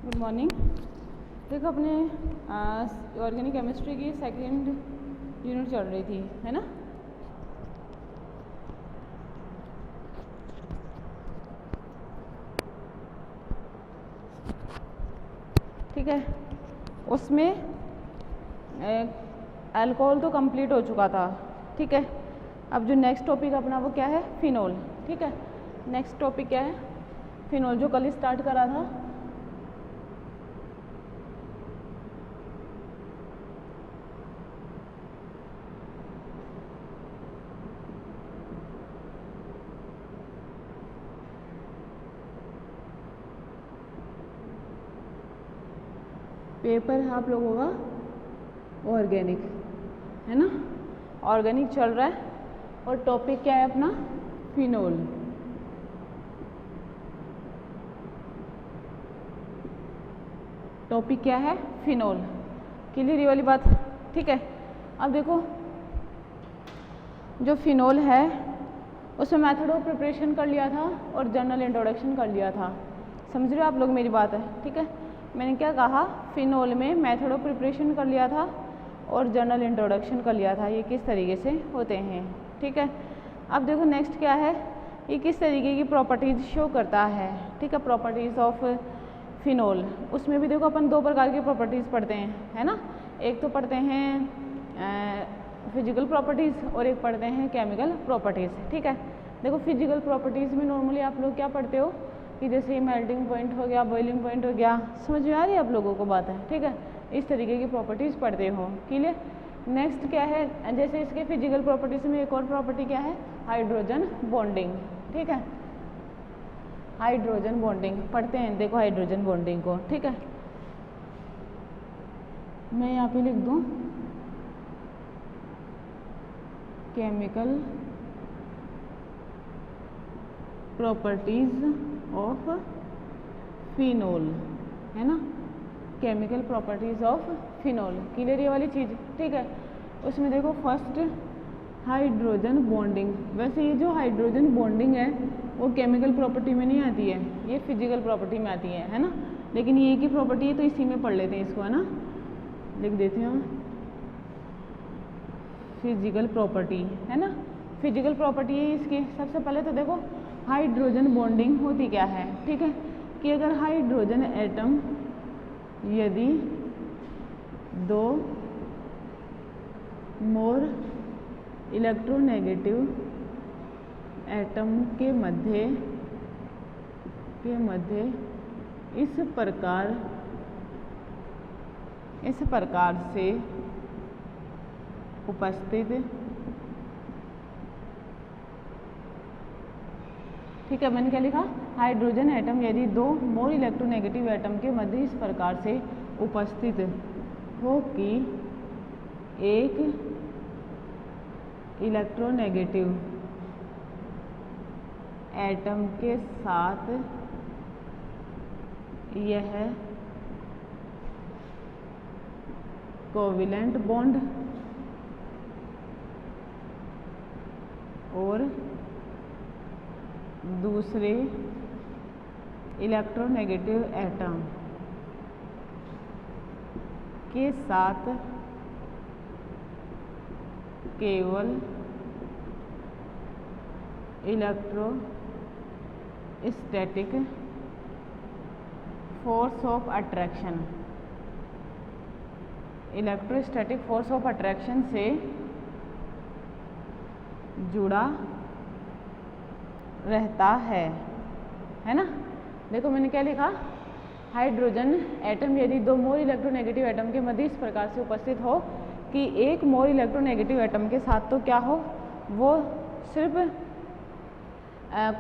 Good morning. देखो अपने organic chemistry की सेकंड यूनिट चल रही थी, है ना। ठीक है, उसमें अल्कोहल तो कंप्लीट हो चुका था। ठीक है, अब जो नेक्स्ट टॉपिक अपना वो क्या है, फिनोल। ठीक है, नेक्स्ट टॉपिक क्या है, फिनोल, जो कल स्टार्ट करा था। पेपर है आप लोगों का ऑर्गेनिक, है ना। ऑर्गेनिक चल रहा है और टॉपिक क्या है अपना, फिनोल। टॉपिक क्या है, फिनोल। क्लियर ये वाली बात। ठीक है, अब देखो जो फिनोल है उसमें मेथड ऑफ प्रिपरेशन कर लिया था और जनरल इंट्रोडक्शन कर लिया था। समझ रहे हो आप लोग मेरी बात है। ठीक है, मैंने क्या कहा, फिनोल में मेथड ऑफ प्रिपरेशन कर लिया था और जनरल इंट्रोडक्शन कर लिया था, ये किस तरीके से होते हैं। ठीक है, अब देखो नेक्स्ट क्या है, ये किस तरीके की प्रॉपर्टीज शो करता है। ठीक है, प्रॉपर्टीज ऑफ फिनोल। उसमें भी देखो अपन दो प्रकार की प्रॉपर्टीज़ पढ़ते हैं, है ना। एक तो पढ़ते हैं फिजिकल प्रॉपर्टीज़ और एक पढ़ते हैं केमिकल प्रॉपर्टीज़। ठीक है, देखो फिजिकल प्रॉपर्टीज़ में नॉर्मली आप लोग क्या पढ़ते हो कि जैसे मेल्टिंग पॉइंट हो गया, बॉइलिंग पॉइंट हो गया, समझ में आ रही है आप लोगों को बात है। ठीक है, इस तरीके की प्रॉपर्टीज़ पढ़ते हो। क्लियर। नेक्स्ट क्या है, जैसे इसके फिजिकल प्रॉपर्टीज़ में एक और प्रॉपर्टी क्या है, हाइड्रोजन बॉन्डिंग। ठीक है, हाइड्रोजन बॉन्डिंग पढ़ते हैं, देखो हाइड्रोजन बॉन्डिंग को। ठीक है, मैं यहाँ पे लिख दूँ केमिकल प्रॉपर्टीज ऑफ फिनोल, है ना। Chemical properties of phenol, clear ये वाली चीज़। ठीक है, उसमें देखो फर्स्ट हाइड्रोजन बॉन्डिंग। वैसे ये जो हाइड्रोजन बॉन्डिंग है वो केमिकल प्रॉपर्टी में नहीं आती है, ये फिजिकल प्रॉपर्टी में आती है ना। लेकिन ये की प्रॉपर्टी है तो इसी में पढ़ लेते हैं इसको, है ना। लिख देते हैं फिजिकल प्रॉपर्टी, है ना। फिजिकल प्रॉपर्टी है इसकी। सबसे पहले तो देखो हाइड्रोजन बॉन्डिंग होती क्या है। ठीक है, कि अगर हाइड्रोजन एटम यदि दो मोर इलेक्ट्रोनेगेटिव एटम के मध्य इस प्रकार से उपस्थित, ठीक है, मैंने क्या लिखा, हाइड्रोजन एटम यदि दो मोर इलेक्ट्रोनेगेटिव एटम के मध्य इस प्रकार से उपस्थित हो कि एक इलेक्ट्रोनेगेटिव एटम के साथ यह कोवेलेंट बॉन्ड और दूसरे इलेक्ट्रोनेगेटिव एटम के साथ केवल electrostatic force of attraction, electrostatic force of attraction से जुड़ा रहता है ना। देखो मैंने क्या लिखा, हाइड्रोजन एटम यदि दो मोर इलेक्ट्रोनेगेटिव एटम के मध्य इस प्रकार से उपस्थित हो कि एक मोर इलेक्ट्रोनेगेटिव एटम के साथ तो क्या हो, वो सिर्फ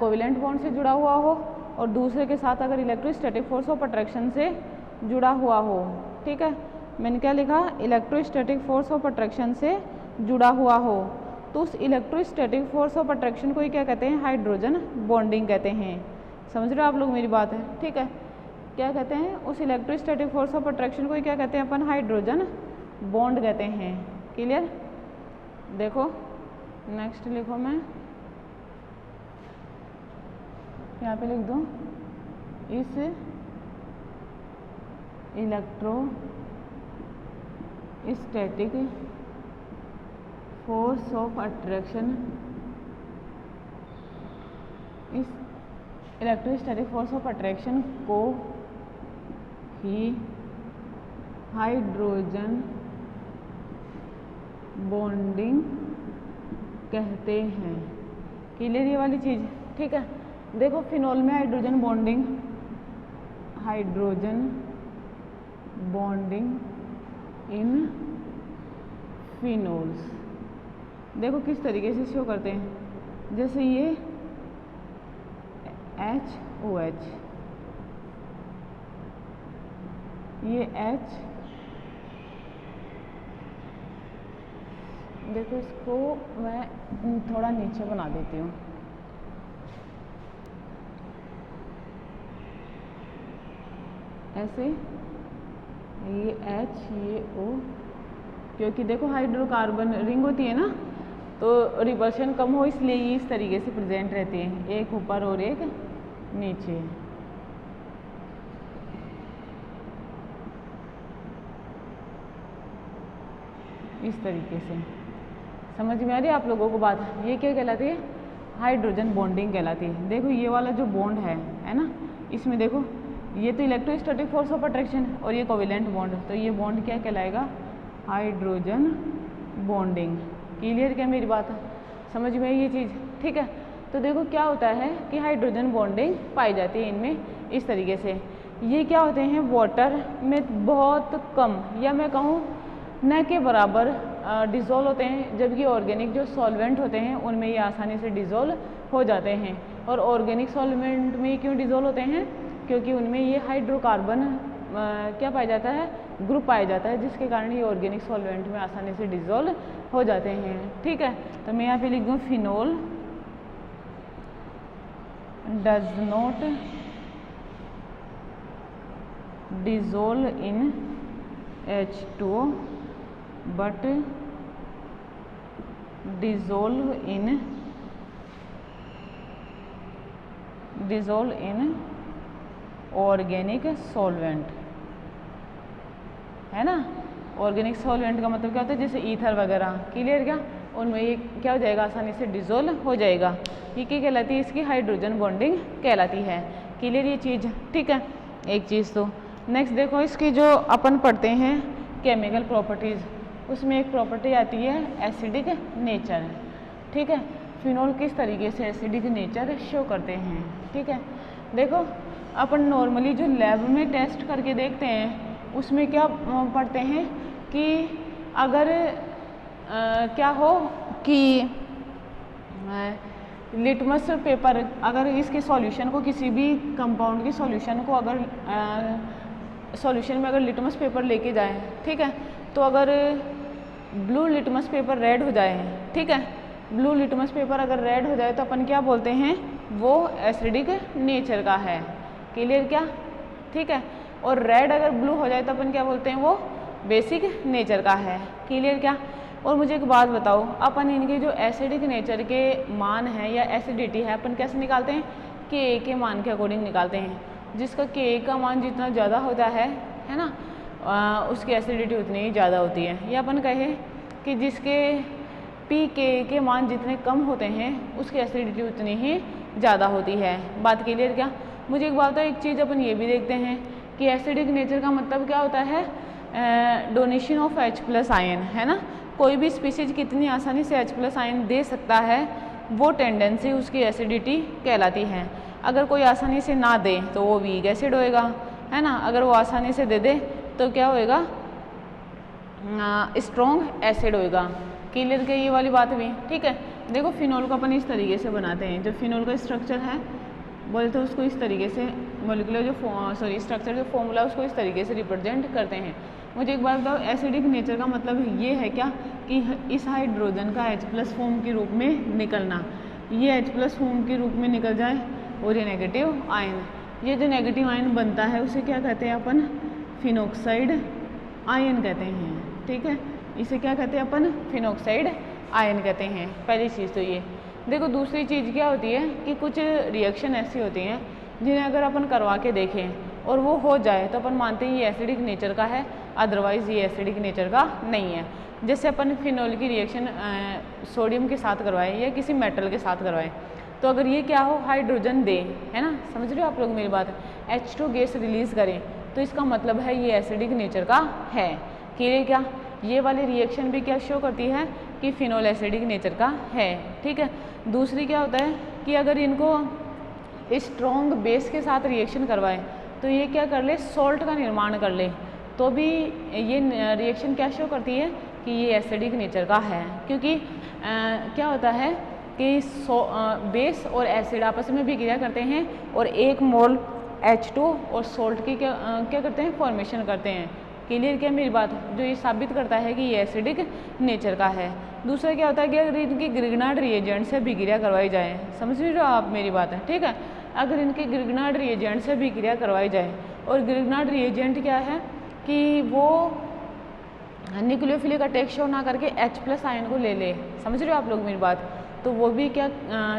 कोवेलेंट बॉन्ड से जुड़ा हुआ हो और दूसरे के साथ अगर इलेक्ट्रोस्टैटिक फोर्स ऑफ अट्रैक्शन से जुड़ा हुआ हो। ठीक है, मैंने क्या लिखा, इलेक्ट्रोस्टैटिक फोर्स ऑफ अट्रैक्शन से जुड़ा हुआ हो, तो उस इलेक्ट्रोस्टैटिक फोर्स ऑफ अट्रैक्शन को ही क्या कहते हैं, हाइड्रोजन बॉन्डिंग कहते हैं। समझ रहे हो आप लोग मेरी बात है। ठीक है, क्या कहते हैं, उस इलेक्ट्रोस्टैटिक फोर्स ऑफ अट्रैक्शन को ही क्या कहते हैं अपन, हाइड्रोजन बॉन्ड कहते हैं। क्लियर। देखो नेक्स्ट लिखो, मैं यहाँ पे लिख दूँ, इस इलेक्ट्रोस्टैटिक फोर्स ऑफ अट्रैक्शन, इस इलेक्ट्रोस्टैटिक फोर्स ऑफ अट्रैक्शन को ही हाइड्रोजन बॉन्डिंग कहते हैं। क्लियर ये वाली चीज़, ठीक है। देखो फिनोल में हाइड्रोजन बॉन्डिंग इन फिनोल्स, देखो किस तरीके से शो करते हैं। जैसे ये HOH, ये H, देखो इसको मैं थोड़ा नीचे बना देती हूँ। ऐसे ये H, ये O, क्योंकि देखो हाइड्रोकार्बन रिंग होती है ना, तो रिपल्शन कम हो इसलिए ये इस तरीके से प्रेजेंट रहते हैं, एक ऊपर और एक नीचे। इस तरीके से समझ में आ रही है आप लोगों को बात। ये क्या कहलाती है? हाइड्रोजन बॉन्डिंग कहलाती है। देखो ये वाला जो बॉन्ड है ना, इसमें देखो ये तो इलेक्ट्रोस्टैटिक फोर्स ऑफ अट्रैक्शन और ये कोवेलेंट बॉन्ड, तो ये बॉन्ड क्या कहलाएगा? Hydrogen bonding. क्लियर क्या मेरी बात है? समझ में ये चीज़, ठीक है। तो देखो क्या होता है कि हाइड्रोजन बॉन्डिंग पाई जाती है इनमें इस तरीके से। ये क्या होते हैं? वाटर में बहुत कम या मैं कहूँ न के बराबर डिज़ोल्व होते हैं, जबकि ऑर्गेनिक जो सॉल्वेंट होते हैं उनमें ये आसानी से डिज़ोल्व हो जाते हैं। और ऑर्गेनिक सॉल्वेंट में क्यों डिज़ोल्व होते हैं? क्योंकि उनमें ये हाइड्रोकार्बन क्या पाया जाता है? ग्रुप पाया जाता है, जिसके कारण ये ऑर्गेनिक सॉल्वेंट में आसानी से डिज़ोल्व हो जाते हैं, ठीक है। तो मैं यहाँ पे लिख दूँ phenol does not dissolve in H2O but dissolve in organic solvent, है ना। ऑर्गेनिक सॉल्वेंट का मतलब क्या होता है? जैसे ईथर वगैरह, क्लियर क्या? उनमें ये क्या हो जाएगा? आसानी से डिज़ोल्व हो जाएगा। ये क्या कहलाती है? इसकी हाइड्रोजन बॉन्डिंग कहलाती है। क्लियर ये चीज़, ठीक है। एक चीज़ तो नेक्स्ट देखो, इसकी जो अपन पढ़ते हैं केमिकल प्रॉपर्टीज़, उसमें एक प्रॉपर्टी आती है एसिडिक नेचर, ठीक है। फिनोल किस तरीके से एसिडिक नेचर शो करते हैं, ठीक है। देखो अपन नॉर्मली जो लैब में टेस्ट करके देखते हैं उसमें क्या पढ़ते हैं कि अगर क्या हो कि लिटमस पेपर, अगर इसके सॉल्यूशन को किसी भी कंपाउंड के सॉल्यूशन को अगर सॉल्यूशन में अगर लिटमस पेपर लेके जाएं, ठीक है, तो अगर ब्लू लिटमस पेपर रेड हो जाए, ठीक है, ब्लू लिटमस पेपर अगर रेड हो जाए तो अपन क्या बोलते हैं? वो एसिडिक नेचर का है। क्लियर क्या? ठीक है। और रेड अगर ब्लू हो जाए तो अपन क्या बोलते हैं? वो बेसिक नेचर का है। क्लियर क्या? और मुझे एक बात बताओ, अपन इनके जो एसिडिक नेचर के मान हैं या एसिडिटी है अपन कैसे निकालते हैं? के के मान के अकॉर्डिंग निकालते हैं। जिसका के का मान जितना ज़्यादा होता है ना, उसकी एसिडिटी उतनी ही ज़्यादा होती है। या अपन कहें कि जिसके पी के मान जितने कम होते हैं उसकी एसिडिटी उतनी ही ज़्यादा होती है। बात क्लियर क्या? मुझे एक बात बताओ, एक चीज़ अपन ये भी देखते हैं कि एसिडिक नेचर का मतलब क्या होता है? डोनेशन ऑफ H+ आयन, है ना। कोई भी स्पीशीज कितनी आसानी से H+ आयन दे सकता है, वो टेंडेंसी उसकी एसिडिटी कहलाती है। अगर कोई आसानी से ना दे तो वो वीक एसिड होएगा, है ना। अगर वो आसानी से दे दे तो क्या होएगा? स्ट्रॉन्ग एसिड होएगा। क्लियर क्या ये वाली बात भी? ठीक है। देखो फिनोल को अपन इस तरीके से बनाते हैं। जो फिनोल का स्ट्रक्चर है बोले तो उसको इस तरीके से मॉलिक्यूलर जो स्ट्रक्चर जो फॉर्मूला उसको इस तरीके से रिप्रेजेंट करते हैं। मुझे एक बात बताओ, एसिडिक नेचर का मतलब ये है क्या कि इस हाइड्रोजन का H+ फॉर्म के रूप में निकलना, ये H+ फॉर्म के रूप में निकल जाए और ये नेगेटिव आयन, ये जो नेगेटिव आयन बनता है उसे क्या कहते हैं अपन? फिनॉक्साइड आयन कहते हैं। ठीक है, इसे क्या कहते हैं अपन? फिनॉक्साइड आयन कहते हैं। पहली चीज़ तो ये। देखो दूसरी चीज़ क्या होती है कि कुछ रिएक्शन ऐसी होती हैं जिन्हें अगर अपन करवा के देखें और वो हो जाए तो अपन मानते हैं ये एसिडिक नेचर का है, अदरवाइज़ ये एसिडिक नेचर का नहीं है। जैसे अपन फिनोल की रिएक्शन सोडियम के साथ करवाएं या किसी मेटल के साथ करवाएं, तो अगर ये क्या हो, हाइड्रोजन दे, है ना, समझ रहे हो आप लोग मेरी बात, H2 गैस रिलीज़ करें, तो इसका मतलब है ये एसिडिक नेचर का है। कि क्या ये वाली रिएक्शन भी क्या शो करती है कि फिनोल एसिडिक नेचर का है, ठीक है। दूसरी क्या होता है कि अगर इनको स्ट्रॉन्ग बेस के साथ रिएक्शन करवाएं तो ये क्या कर ले, सॉल्ट का निर्माण कर ले, तो भी ये रिएक्शन क्या शो करती है कि ये एसिडिक नेचर का है। क्योंकि क्या होता है कि बेस और एसिड आपस में भी क्रिया करते हैं और 1 मोल H2 और सॉल्ट की क्या करते हैं, फॉर्मेशन करते हैं। क्लियर क्या मेरी बात, जो ये साबित करता है कि ये एसिडिक नेचर का है। दूसरा क्या होता है कि अगर इनकी ग्रिग्नार्ड रिएजेंट से अभिक्रिया करवाई जाए, समझ रहे हो आप मेरी बात है, ठीक है। अगर इनके ग्रिग्नार्ड रिएजेंट से अभिक्रिया करवाई जाए, और ग्रिग्नार्ड रिएजेंट क्या है कि वो न्यूक्लियोफिलिक अटैक शो ना करके H+ आयन को ले ले, समझ रहे हो आप लोग मेरी बात, तो वो भी क्या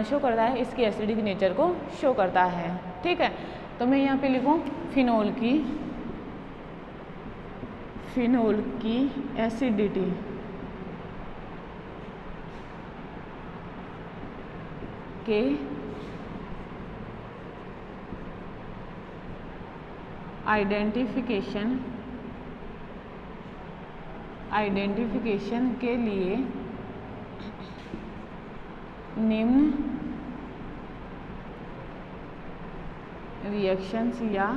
शो करता है, इसकी एसिडिक नेचर को शो करता है, ठीक है। तो मैं यहाँ पे लिखूँ फिनोल की एसिडिटी के आइडेंटिफिकेशन के लिए निम्न रिएक्शंस या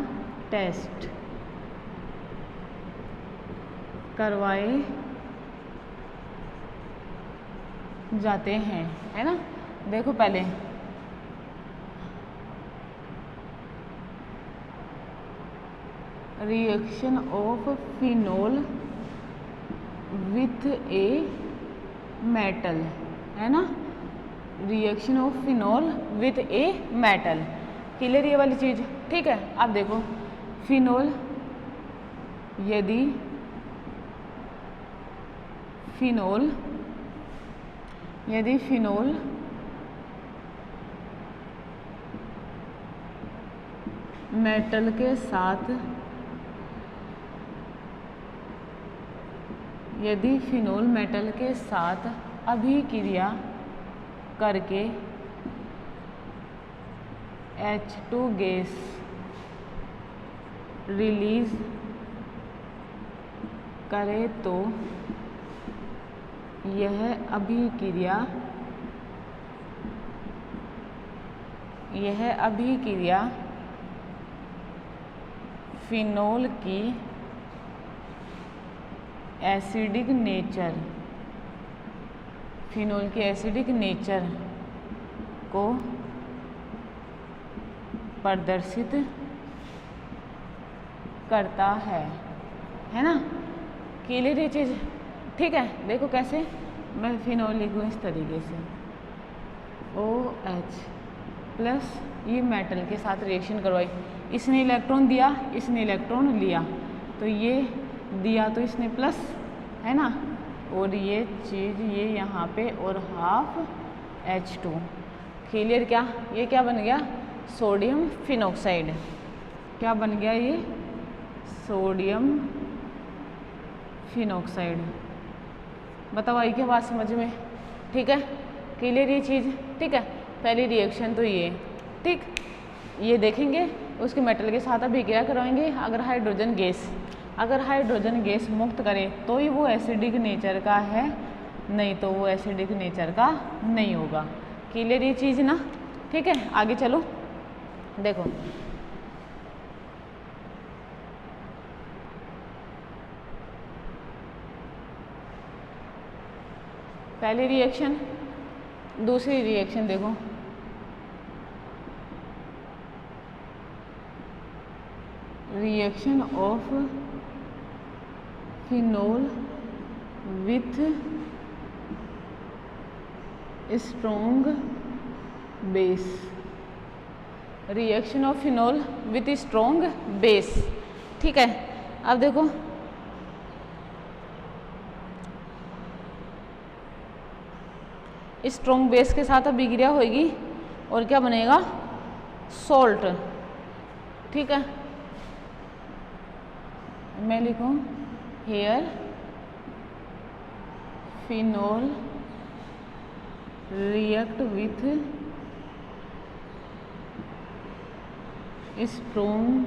टेस्ट करवाए जाते हैं, है ना। देखो पहले reaction of phenol with a metal, है ना, reaction of phenol with a metal, clear ये वाली चीज़, ठीक है। अब देखो फिनोल, यदि फिनोल मेटल के साथ, यदि फिनोल मेटल के साथ अभिक्रिया करके H2 गैस रिलीज करे तो यह अभिक्रिया फिनोल की एसिडिक नेचर को प्रदर्शित करता है ना, क्लियर ये चीज़, ठीक है। देखो कैसे, मैं फिनोल लिखूँ इस तरीके से, OH+ ये मेटल के साथ रिएक्शन करवाई, इसने इलेक्ट्रॉन दिया, इसने इलेक्ट्रॉन लिया, तो ये दिया तो इसने प्लस, है ना, और ये चीज़ ये यहाँ पे और हाफ H2, क्लियर क्या, ये क्या बन गया, सोडियम फिनॉक्साइड, क्या बन गया ये, सोडियम फिनॉक्साइड। बताओ आई क्या बात समझ में, ठीक है, क्लियर ये चीज़, ठीक है। पहली रिएक्शन तो ये, ठीक, ये देखेंगे, उसके मेटल के साथ अभिक्रिया करवाएंगे, अगर हाइड्रोजन गैस मुक्त करे तो ही वो एसिडिक नेचर का है, नहीं तो वो एसिडिक नेचर का नहीं होगा, क्लियर ये चीज़ ना, ठीक है। आगे चलो, देखो पहली रिएक्शन, दूसरी रिएक्शन देखो, reaction of phenol with strong base, reaction of phenol with strong base, ठीक है। अब देखो स्ट्रॉन्ग बेस के साथ अभिक्रिया होगी और क्या बनेगा, सॉल्ट, ठीक है। मैं लिखूँ here phenol react with strong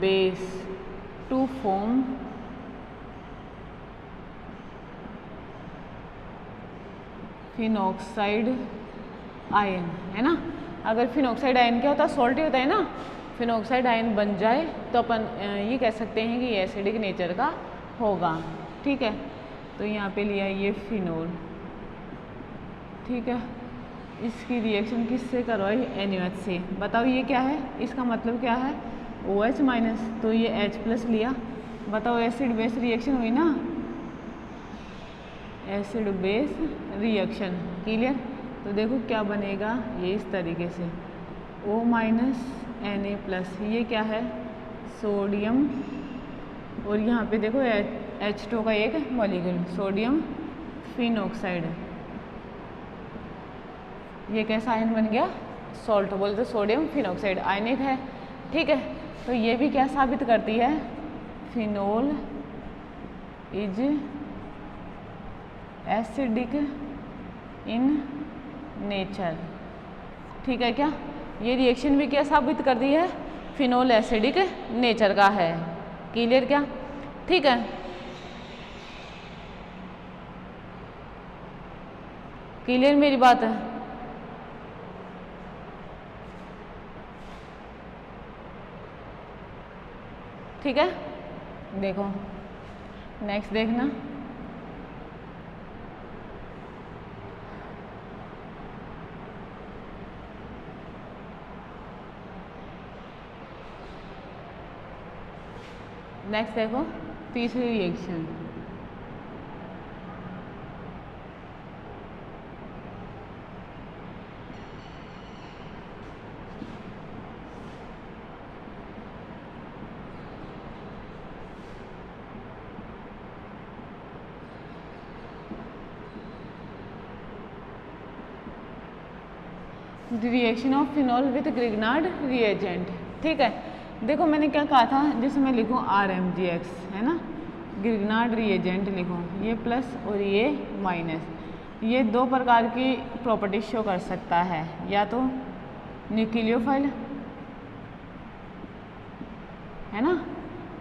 base to form phenoxide ion, है ना। अगर फिनॉक्साइड आयन क्या होता है, सॉल्ट ही होता है ना। फिनॉक्साइड आयन बन जाए तो अपन ये कह सकते हैं कि एसिडिक नेचर का होगा, ठीक है। तो यहाँ पे लिया ये फिनोल, ठीक है। इसकी रिएक्शन किससे करवाई, NaOH से। बताओ ये क्या है, इसका मतलब क्या है, OH माइनस, तो ये H+ लिया। बताओ एसिड बेस रिएक्शन हुई ना, एसिड बेस रिएक्शन, क्लियर। तो देखो क्या बनेगा, ये इस तरीके से O- Na+, ये क्या है, सोडियम, और यहाँ पे देखो H2 का एक मॉलिक्यूल, सोडियम फिनॉक्साइड। ये कैसा आयन बन गया, सॉल्ट, बोलते सोडियम फिनॉक्साइड आयनिक है, ठीक है। तो ये भी क्या साबित करती है, phenol is acidic in nature, ठीक है क्या। ये रिएक्शन भी क्या साबित करती है, फिनोल एसिडिक नेचर का है, क्लियर क्या, ठीक है। क्लियर मेरी बात है, ठीक है। देखो नेक्स्ट देखना, नेक्स्ट देखो तीसरी reaction, reaction of phenol with Grignard reagent, ठीक है। देखो मैंने क्या कहा था, जैसे मैं लिखूँ RMgX, है ना, ग्रिग्नार्ड रिएजेंट लिखूँ, ये प्लस और ये माइनस, ये दो प्रकार की प्रॉपर्टी शो कर सकता है, या तो न्यूक्लियोफाइल, है ना,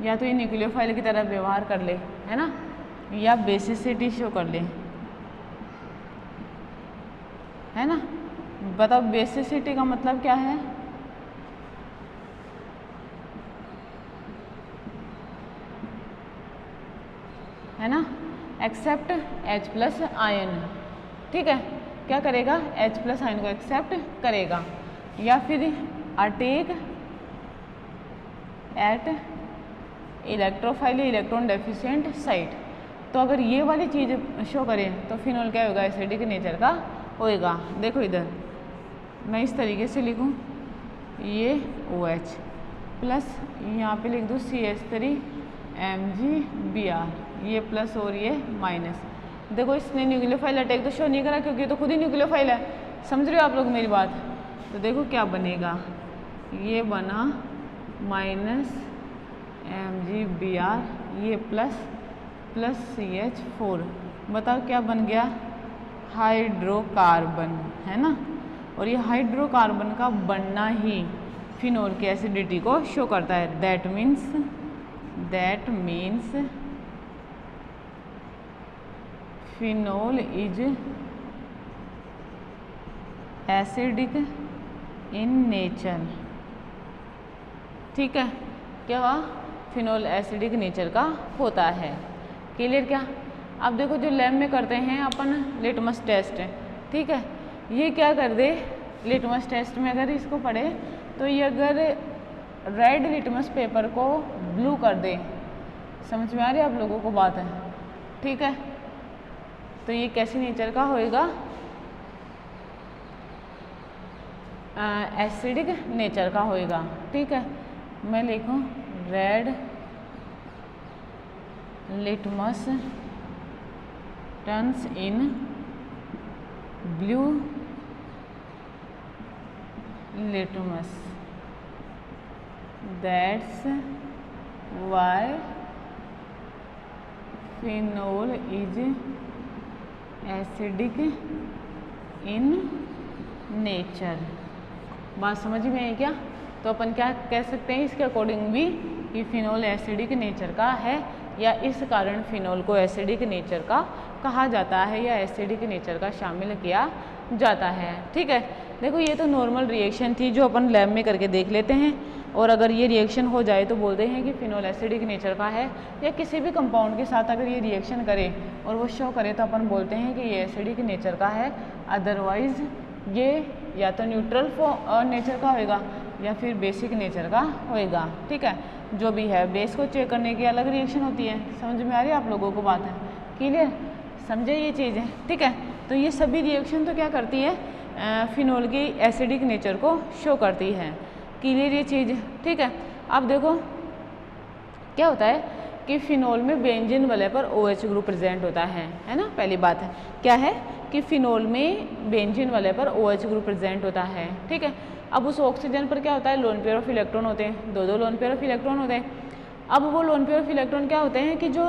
या तो ये न्यूक्लियोफाइल की तरह व्यवहार कर ले, है ना, या बेसिसिटी शो कर ले, है ना। बताओ बेसिसिटी का मतलब क्या है, है ना, एक्सेप्ट H+ आयन, ठीक है। क्या करेगा, H+ आयन को एक्सेप्ट करेगा, या फिर attack eight electrophile electron deficient site. तो अगर ये वाली चीज़ शो करें तो फिनोल क्या होगा, एसिडिक नेचर का होएगा। देखो इधर मैं इस तरीके से लिखूँ, ये OH प्लस यहाँ पे लिख दूँ CH3 MgBr, ये प्लस और ये माइनस। देखो इसने न्यूक्लियोफाइल अटैक तो शो नहीं करा क्योंकि तो खुद ही न्यूक्लियोफाइल है, समझ रहे हो आप लोग मेरी बात। तो देखो क्या बनेगा, ये बना -MgBr, ये प्लस CH4, बताओ क्या बन गया, हाइड्रोकार्बन, है ना। और ये हाइड्रोकार्बन का बनना ही फिनोल की एसिडिटी को शो करता है। That means phenol is acidic in nature, ठीक है। क्या हुआ, फिनोल एसिडिक नेचर का होता है, क्लियर क्या। अब देखो जो लैब में करते हैं अपन लिटमस टेस्ट, ठीक है, ये क्या कर दे, लिटमस टेस्ट में अगर इसको पढ़े तो ये अगर रेड लिटमस पेपर को ब्लू कर दे, समझ में आ रही है आप लोगों को बात है, ठीक है। तो ये कैसी नेचर का होएगा, एसिडिक नेचर का होएगा, ठीक है। मैं लिखूँ red litmus turns in blue litmus, that's why phenol is acidic in nature. बात समझ में आई क्या? तो अपन क्या कह सकते हैं इसके अकॉर्डिंग भी कि फिनोल एसिडिक नेचर का है, या इस कारण फिनोल को एसिडिक नेचर का कहा जाता है, या एसिडिक नेचर का शामिल किया जाता है। ठीक है, देखो ये तो नॉर्मल रिएक्शन थी जो अपन लैब में करके देख लेते हैं, और अगर ये रिएक्शन हो जाए तो बोलते हैं कि फिनोल एसिडिक नेचर का है, या किसी भी कंपाउंड के साथ अगर ये रिएक्शन करे और वो शो करे तो अपन बोलते हैं कि ये एसिडिक नेचर का है। अदरवाइज ये या तो न्यूट्रल नेचर का होएगा या फिर बेसिक नेचर का होएगा। ठीक है, जो भी है बेस को चेक करने की अलग रिएक्शन होती है। समझ में आ रही है आप लोगों को बात है? क्लियर, समझे ये चीज़ें? ठीक है, तो ये सभी रिएक्शन तो क्या करती है, फिनोल की एसिडिक नेचर को शो करती है। क्लियर ये चीज़? ठीक है, अब देखो क्या होता है कि फिनोल में बेंजीन वाले पर OH ग्रुप प्रेजेंट होता है ना। पहली बात है क्या है कि फिनोल में बेंजीन वाले पर OH ग्रुप प्रेजेंट होता है। ठीक है, अब उस ऑक्सीजन पर क्या होता है, लोन पेयर ऑफ इलेक्ट्रॉन होते हैं, दो लोन पेयर ऑफ इलेक्ट्रॉन होते हैं। अब वो लोन पेयर ऑफ इलेक्ट्रॉन क्या होते हैं कि जो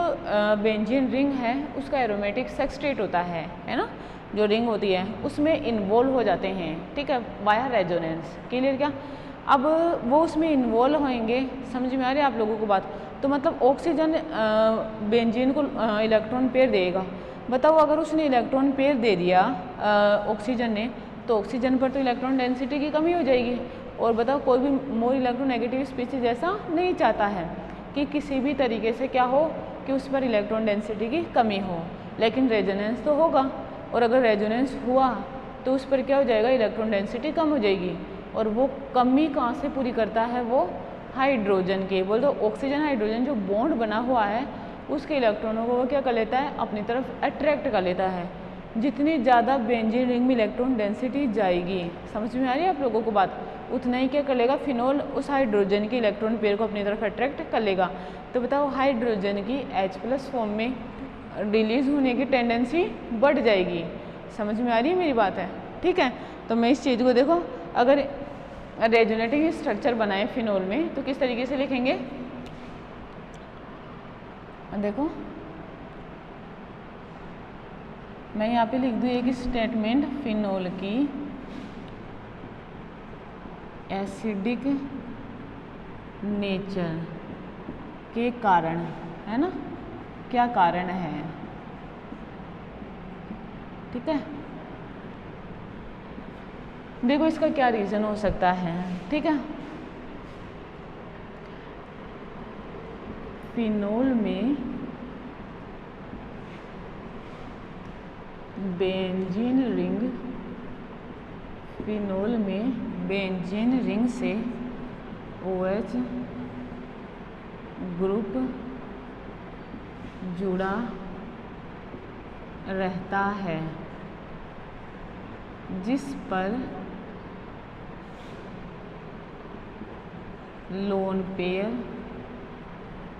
बेंजीन रिंग है उसका एरोमेटिक सबस्ट्रेट होता है ना, जो रिंग होती है उसमें इन्वॉल्व हो जाते हैं। ठीक है, वाया रेजोनेंस। क्लियर क्या? अब वो उसमें इन्वॉल्व होंगे, समझ में आ रही है आप लोगों को बात? तो मतलब ऑक्सीजन बेंजीन को इलेक्ट्रॉन पेयर देगा। बताओ अगर उसने इलेक्ट्रॉन पेयर दे दिया ऑक्सीजन ने, तो ऑक्सीजन पर तो इलेक्ट्रॉन डेंसिटी की कमी हो जाएगी। और बताओ कोई भी मोर इलेक्ट्रोनेगेटिव स्पीशीज ऐसा नहीं चाहता है कि किसी भी तरीके से क्या हो कि उस पर इलेक्ट्रॉन डेंसिटी की कमी हो, लेकिन रेजोनेंस तो होगा। और अगर रेजोनेंस हुआ तो उस पर क्या हो जाएगा, इलेक्ट्रॉन डेंसिटी कम हो जाएगी। और वो कमी कहाँ से पूरी करता है, वो हाइड्रोजन के, बोल दो ऑक्सीजन हाइड्रोजन जो बॉन्ड बना हुआ है उसके इलेक्ट्रॉनों को वो क्या कर लेता है, अपनी तरफ अट्रैक्ट कर लेता है। जितनी ज़्यादा बेंजीन रिंग में इलेक्ट्रॉन डेंसिटी जाएगी, समझ में आ रही है आप लोगों को बात, उतना ही क्या कर लेगा, फिनोल उस हाइड्रोजन की इलेक्ट्रॉन पेयर को अपनी तरफ अट्रैक्ट कर लेगा। तो बताओ हाइड्रोजन की H+ फॉर्म में रिलीज होने की टेंडेंसी बढ़ जाएगी। समझ में आ रही है मेरी बात है? ठीक है, तो मैं इस चीज़ को देखो, अगर रेजोनेटिंग स्ट्रक्चर बनाए फिनोल में तो किस तरीके से लिखेंगे, देखो मैं यहाँ पे लिख दूँ एक स्टेटमेंट, फिनोल की एसिडिक नेचर के कारण, है ना, क्या कारण है। ठीक है, देखो इसका क्या रीज़न हो सकता है। ठीक है, फिनोल में बेंजीन रिंग, फिनोल में बेंजीन रिंग से OH ग्रुप जुड़ा रहता है, जिस पर लोन पेयर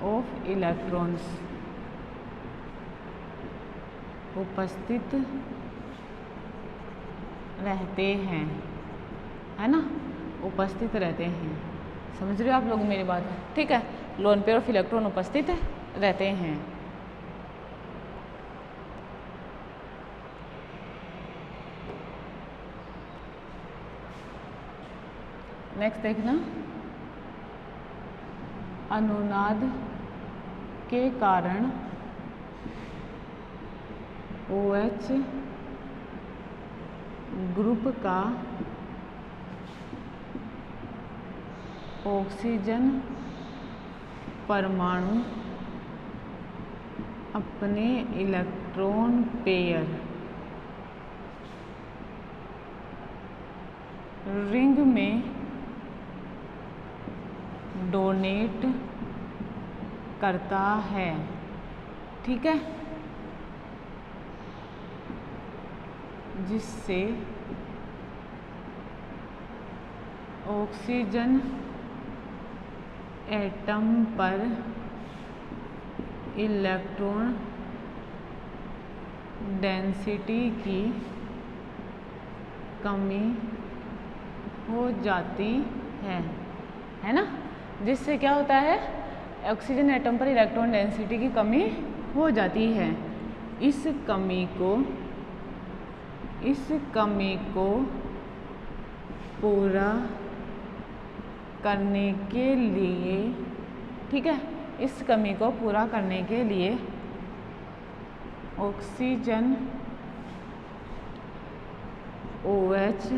ऑफ इलेक्ट्रॉन्स उपस्थित रहते हैं, है ना, उपस्थित रहते हैं। समझ रहे हो आप लोग मेरी बात? ठीक है, लोन पेयर ऑफ इलेक्ट्रॉन उपस्थित रहते हैं। नेक्स्ट देखना, अनुनाद के कारण OH ग्रुप का ऑक्सीजन परमाणु अपने इलेक्ट्रॉन पेयर रिंग में डोनेट करता है। ठीक है, जिससे ऑक्सीजन एटम पर इलेक्ट्रॉन डेंसिटी की कमी हो जाती है ना, जिससे क्या होता है, ऑक्सीजन एटम पर इलेक्ट्रॉन डेंसिटी की कमी हो जाती है। इस कमी को पूरा करने के लिए, ठीक है, इस कमी को पूरा करने के लिए ऑक्सीजन OH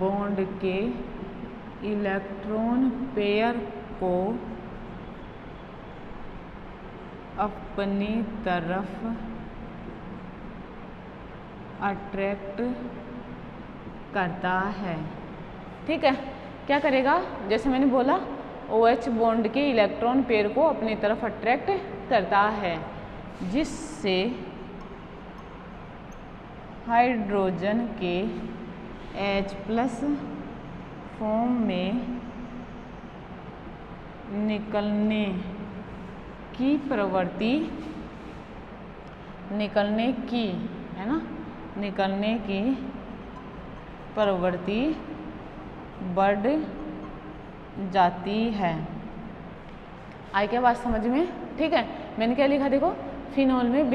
बॉन्ड के इलेक्ट्रॉन पेयर को अपनी तरफ अट्रैक्ट करता है। ठीक है, क्या करेगा? जैसे मैंने बोला, OH बॉन्ड के इलेक्ट्रॉन पेयर को अपनी तरफ अट्रैक्ट करता है, जिससे हाइड्रोजन के H+ फॉर्म में निकलने की प्रवृत्ति, निकलने की प्रवृत्ति बढ़ जाती है। आई क्या बात समझ में? ठीक है, मैंने क्या लिखा देखो, फिनॉल में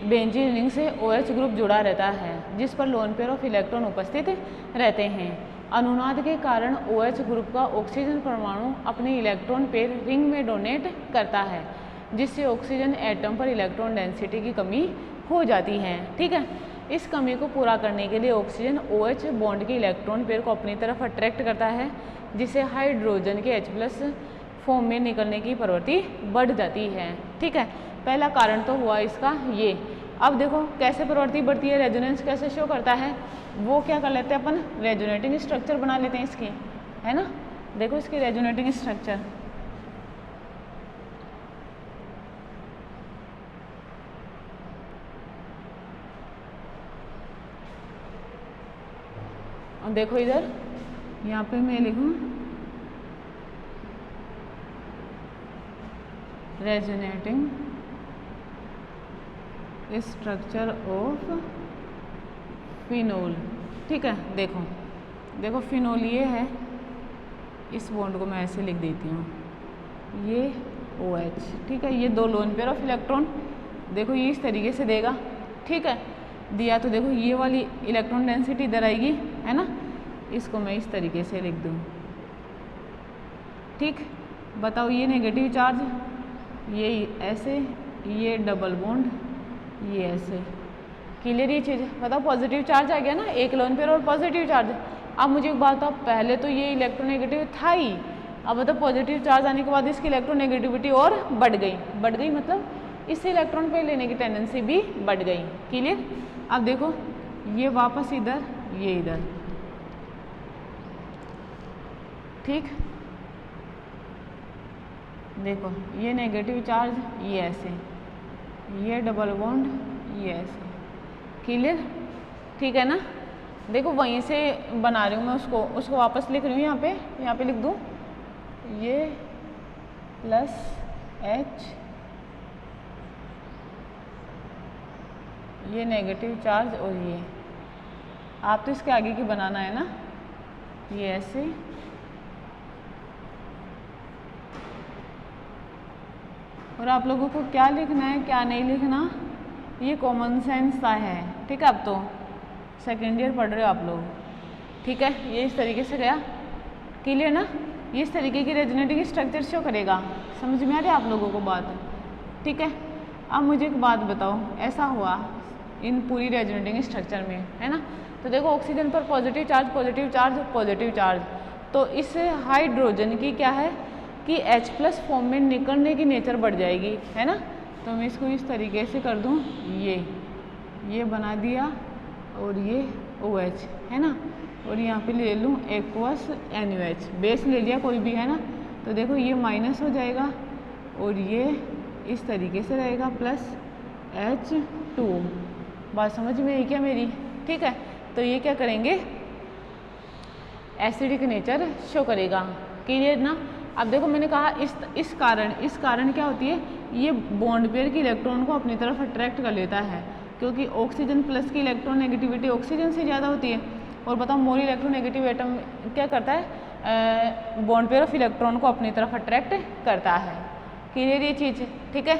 बेंजीन रिंग से OH ग्रुप जुड़ा रहता है, जिस पर लोन पेयर ऑफ इलेक्ट्रॉन उपस्थित रहते हैं। अनुनाद के कारण OH ग्रुप का ऑक्सीजन परमाणु अपने इलेक्ट्रॉन पेयर रिंग में डोनेट करता है, जिससे ऑक्सीजन एटम पर इलेक्ट्रॉन डेंसिटी की कमी हो जाती है। ठीक है, इस कमी को पूरा करने के लिए ऑक्सीजन OH बॉन्ड के इलेक्ट्रॉन पेयर को अपनी तरफ अट्रैक्ट करता है, जिससे हाइड्रोजन के H+ फॉर्म में निकलने की प्रवृत्ति बढ़ जाती है। ठीक है, पहला कारण तो हुआ इसका ये। अब देखो कैसे प्रवृत्ति बढ़ती है, रेजोनेंस कैसे शो करता है, वो क्या कर लेते हैं अपन, रेजोनेटिंग स्ट्रक्चर बना लेते हैं इसकी, है ना। देखो इसकी रेजोनेटिंग स्ट्रक्चर, और देखो इधर यहाँ पे मैं लिखूँ रेजोनेटिंग स्ट्रक्चर ऑफ फिनोल। ठीक है, देखो फिनोल ये है, इस बॉन्ड को मैं ऐसे लिख देती हूँ, ये OH। ठीक है, ये दो लोन पेयर ऑफ इलेक्ट्रॉन, देखो ये इस तरीके से देगा। ठीक है, दिया तो देखो ये वाली इलेक्ट्रॉन डेंसिटी इधर आएगी, है ना, इसको मैं इस तरीके से लिख दूँ। ठीक, बताओ ये नेगेटिव चार्ज, ये ऐसे, ये डबल बॉन्ड, ये ऐसे। क्लियर ये चीज़? बताओ पॉजिटिव चार्ज आ गया ना, एक लोन पेयर और पॉजिटिव चार्ज। अब मुझे एक बात बताओ, पहले तो ये इलेक्ट्रोनेगेटिव था ही, अब बताओ पॉजिटिव चार्ज आने के बाद इसकी इलेक्ट्रोनेगेटिविटी और बढ़ गई मतलब इससे इलेक्ट्रॉन पे लेने की टेंडेंसी भी बढ़ गई। क्लियर? अब देखो ये वापस इधर, ये इधर। ठीक, देखो ये नेगेटिव चार्ज, ये ऐसे, ये डबल बॉन्ड, ये ऐसे। क्लियर? ठीक है ना। देखो वहीं से बना रही हूँ मैं उसको वापस लिख रही हूँ यहाँ पे लिख दूँ, ये +H, ये नेगेटिव चार्ज, और ये आप तो इसके आगे की बनाना है ना, ये ऐसे। और आप लोगों को क्या लिखना है क्या नहीं लिखना, ये कॉमन सेंस सा है। ठीक है, अब तो सेकेंड ईयर पढ़ रहे हो आप लोग। ठीक है, ये इस तरीके से गया। क्लियर ना? ये इस तरीके की रेजोनेटिंग स्ट्रक्चर शो करेगा। समझ में आ रही है आप लोगों को बात? ठीक है, अब मुझे एक बात बताओ, ऐसा हुआ इन पूरी रेजोनेटिंग स्ट्रक्चर में, है ना। तो देखो ऑक्सीजन पर positive charge, positive charge, positive charge, तो इस हाइड्रोजन की क्या है कि H+ फॉर्म में निकलने की नेचर बढ़ जाएगी, है ना। तो मैं इसको इस तरीके से कर दूँ, ये बना दिया, और ये OH, है ना, और यहाँ पे ले लूँ एक्वस NaOH, बेस ले लिया कोई भी, है ना। तो देखो ये माइनस हो जाएगा और ये इस तरीके से रहेगा +H2। बात समझ में आई क्या मेरी? ठीक है, तो ये क्या करेंगे, एसिडिक नेचर शो करेगा। क्लियर ना? अब देखो मैंने कहा इस कारण क्या होती है, ये बॉन्ड पेयर की इलेक्ट्रॉन को अपनी तरफ अट्रैक्ट कर लेता है, क्योंकि ऑक्सीजन प्लस की इलेक्ट्रॉन नेगेटिविटी ऑक्सीजन से ज़्यादा होती है। और बताओ मोर इलेक्ट्रोनेगेटिव एटम क्या करता है, बॉन्ड पेयर ऑफ इलेक्ट्रॉन को अपनी तरफ अट्रैक्ट करता है। क्लियर ये चीज़, ठीक है।